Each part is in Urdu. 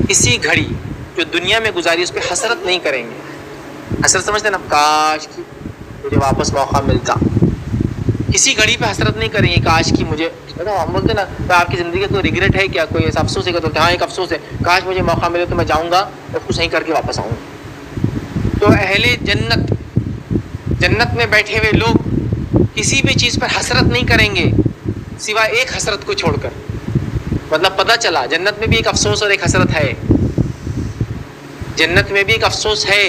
کسی گھڑی جو دنیا میں گزاری اس پہ حسرت نہیں کریں گے. حسرت سمجھتے نا، کاش کی مجھے واپس موقع ملتا. کسی گھڑی پہ حسرت نہیں کریں گے کاش کی مجھے. ہم بولتے نا تو آپ کی زندگی کا کوئی ریگریٹ ہے کیا، کوئی ایسا افسوس ہے کہ ہاں ایک افسوس ہے، کاش مجھے موقع ملے تو میں جاؤں گا اور اس کو صحیح کر کے واپس آؤں گا. تو اہل جنت، جنت میں بیٹھے ہوئے لوگ کسی بھی چیز پر حسرت نہیں کریں گے سوائے ایک حسرت کو چھوڑ کر. مطلب پتہ چلا جنت میں بھی ایک افسوس اور ایک حسرت ہے. جنت میں بھی ایک افسوس ہے،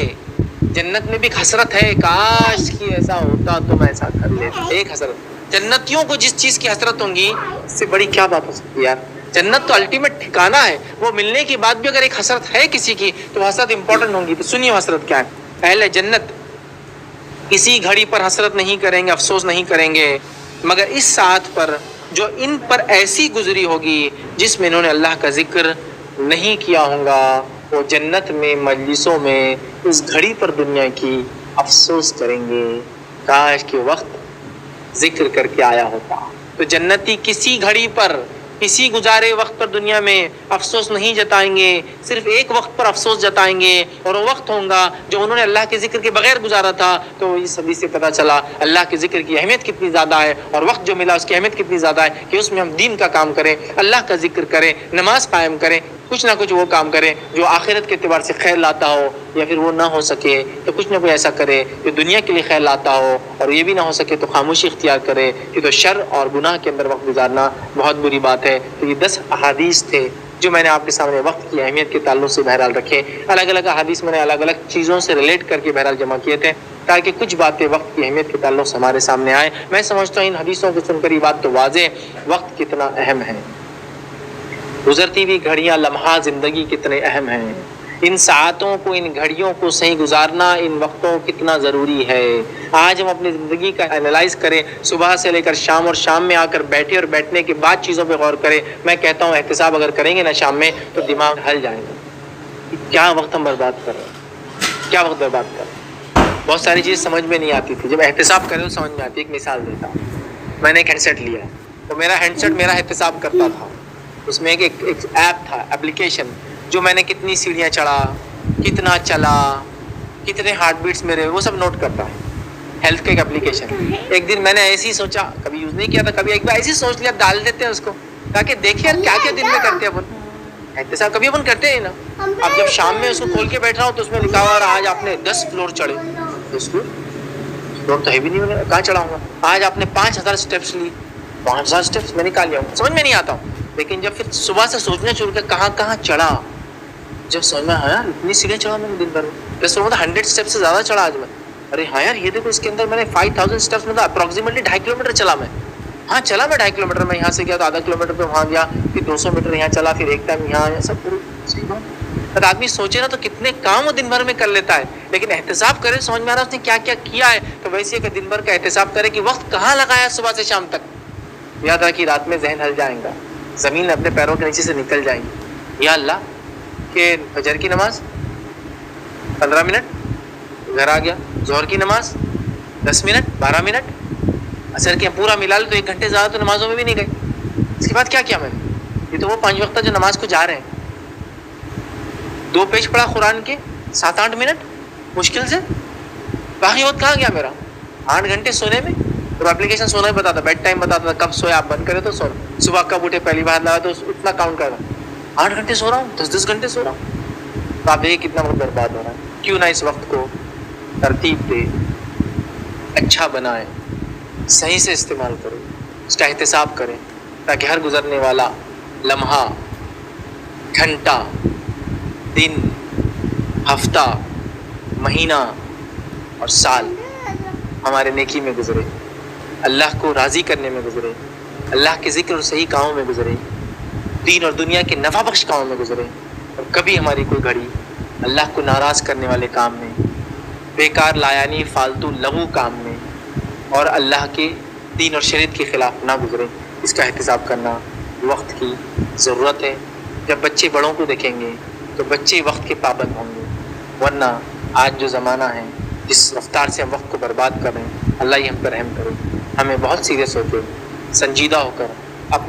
جنت میں بھی ایک حسرت ہے، کاش کی ایسا ہوتا تو میں ایسا کر لیتا. ایک حسرت. جنتیوں کو جس چیز کی حسرت ہوں گی اس سے بڑی کیا بات ہو سکتی ہے یار. جنت تو الٹیمیٹ ٹھکانہ ہے، وہ ملنے کے بعد بھی اگر ایک حسرت ہے کسی کی تو حسرت امپورٹنٹ ہوں گی. تو سنیے حسرت کیا ہے. اہل جنت کسی گھڑی پر حسرت نہیں کریں گے، افسوس نہیں کریں گے مگر اس ساعت پر جو ان پر ایسی گزری ہوگی جس میں انہوں نے اللہ کا ذکر نہیں کیا ہوگا. وہ جنت میں مجلسوں میں اس گھڑی پر دنیا کی افسوس کریں گے، کاش کے وقت ذکر کر کے آیا ہوتا. تو جنتی کسی گھڑی پر، کسی گزارے وقت پر دنیا میں افسوس نہیں جتائیں گے، صرف ایک وقت پر افسوس جتائیں گے اور وہ وقت ہوگا جو انہوں نے اللہ کے ذکر کے بغیر گزارا تھا. تو اس حدیث سے پتہ چلا اللہ کے ذکر کی اہمیت کتنی زیادہ ہے اور وقت جو ملا اس کی اہمیت کتنی زیادہ ہے کہ اس میں ہم دین کا کام کریں، اللہ کا ذکر کریں، نماز قائم کریں، کچھ نہ کچھ وہ کام کریں جو آخرت کے اعتبار سے خیر لاتا ہو، یا پھر وہ نہ ہو سکے تو کچھ نہ کوئی ایسا کرے جو دنیا کے لیے خیر لاتا ہو، اور یہ بھی نہ ہو سکے تو خاموشی اختیار کرے کہ تو شر اور گناہ کے اندر وقت گزارنا بہت بری بات ہے. تو یہ 10 احادیث تھے جو میں نے آپ کے سامنے وقت کی اہمیت کے تعلق سے بہرحال رکھے. الگ الگ احادیث میں نے الگ الگ چیزوں سے ریلیٹ کر کے بہرحال جمع کیے تھے تاکہ کچھ باتیں وقت کی اہمیت کے تعلق سے ہمارے سامنے آئیں. میں سمجھتا ہوں ان حدیثوں کو سن کر یہ بات تو واضح ہے وقت کتنا اہم ہے، گزرتی ہوئی گھڑیاں، لمحات زندگی کتنے اہم ہیں، ان ساعتوں کو، ان گھڑیوں کو صحیح گزارنا ان وقتوں کتنا ضروری ہے. آج ہم اپنی زندگی کا انالائز کریں، صبح سے لے کر شام، اور شام میں آ کر بیٹھے اور بیٹھنے کے بعد چیزوں پہ غور کریں. میں کہتا ہوں احتساب اگر کریں گے نا شام میں تو دماغ ہل جائے گا. کیا وقت ہم برباد کر رہے ہیں، کیا وقت برباد کر رہے ہیں. بہت ساری چیز سمجھ میں نہیں آتی تھی، جب احتساب کرے تو سمجھ میں آتی. ایک مثال دیتا ہوں، میں نے ایک ہینڈ سیٹ لیا تو میرا ہینڈ سیٹ میرا احتساب کرتا تھا. اس میں ایک ایپ تھا، اپلیکیشن، جو میں نے کتنی سیڑھیاں چڑھا، کتنا چلا، کتنے ہارٹ بیٹس میرے، وہ سب نوٹ کرتا ہے. ہیلتھ کا ایک اپلیکیشن. ایک دن میں نے ایسے ہی سوچا، کبھی یوز نہیں کیا تھا، کبھی ایک بار ایسے ہی سوچ لیا ڈال دیتے ہیں اس کو تاکہ دیکھیں یار کیا کیا دن میں کرتے ہیں اپن. احتساب کبھی اپن کرتے ہیں نا. اب جب شام میں اس کو کھول کے بیٹھ رہا ہوں تو اس میں لکھا ہوا رہا آج آپ نے 10 فلور چڑھے. 10 فلور تو ہے بھی نہیں، کہاں چڑھاؤں گا. آج آپ نے 5000 اسٹیپس لی. 5000 اسٹیپس میں نکال لیا ہوں، سمجھ میں نہیں آتا ہوں. لیکن جب پھر صبح سے سوچنا شروع کیا کہاں کہاں چڑھا، جب سمجھ میں آیا اتنی سیڑھیاں چڑھا میں نے دن بھر میں. جیسے 100 اسٹیپس سے زیادہ چڑھا آج میں. ارے ہاں یار یہ دیکھو اس کے اندر میں نے 5000 اسٹیپس مطلب اپروکسیمیٹلی 2.5 کلومیٹر چلا میں. ہاں چلا میں 2.5 کلومیٹر. میں یہاں سے گیا تو آدھا کلومیٹر پہ وہاں گیا، پھر 200 میٹر یہاں چلا، پھر ایک ٹائم یہاں آیا. سب صحیح بات. اگر آدمی سوچے نا تو کتنے کام وہ دن بھر میں کر لیتا ہے، لیکن احتساب کرے سمجھ میں آ رہا ہے اس نے کیا کیا کیا ہے. تو ویسے کہ دن بھر کا احتساب کرے کہ وقت کہاں لگایا صبح سے شام تک. یاد رکھیے رات میں ذہن ہل جائے گا، زمین اپنے پیروں کے نیچے سے نکل جائیں گی. یا اللہ کہ فجر کی نماز 15 منٹ گھر آ گیا، ظہر کی نماز 10 منٹ 12 منٹ، عصر کے پورا ملا لے تو 1 گھنٹے زیادہ تو نمازوں میں بھی نہیں گئے. اس کے بعد کیا کیا میں نے. یہ تو وہ 5 وقتہ جو نماز کو جا رہے ہیں. 2 پیج پڑھا قرآن کے 7-8 منٹ مشکل سے. باقی وقت کہاں گیا میرا. 8 گھنٹے سونے میں. اور اپلیکیشن سونا ہی بتاتا، بیڈ ٹائم بتاتا تھا، کب سویا آپ بند کرے تو سونا. صبح کب اٹھے پہلی بار لگا تو اتنا کاؤنٹ کر رہا. 8 گھنٹے سو رہا ہوں، 10 گھنٹے سو رہا ہوں. تو آپ دیکھیں کتنا وقت برباد ہو رہا ہے. کیوں نہ اس وقت کو ترتیب دے، اچھا بنائے، صحیح سے استعمال کرے، اس کا احتساب کریں تاکہ ہر گزرنے والا لمحہ، گھنٹہ، دن، ہفتہ، مہینہ اور سال ہمارے نیکی میں گزرے، اللہ کو راضی کرنے میں گزرے، اللہ کے ذکر اور صحیح کاموں میں گزرے، دین اور دنیا کے نفع بخش کاموں میں گزرے، اور کبھی ہماری کوئی گھڑی اللہ کو ناراض کرنے والے کام میں، بیکار لایانی فالتو لغو کام میں اور اللہ کے دین اور شریعت کے خلاف نہ گزرے. اس کا احتساب کرنا وقت کی ضرورت ہے. جب بچے بڑوں کو دیکھیں گے تو بچے وقت کے پابند ہوں گے، ورنہ آج جو زمانہ ہے جس رفتار سے ہم وقت کو برباد کر رہے ہیں، اللہ ہی ہم پر رحم کرے. ہمیں بہت سیریس ہو کے، سنجیدہ ہو کر اپنے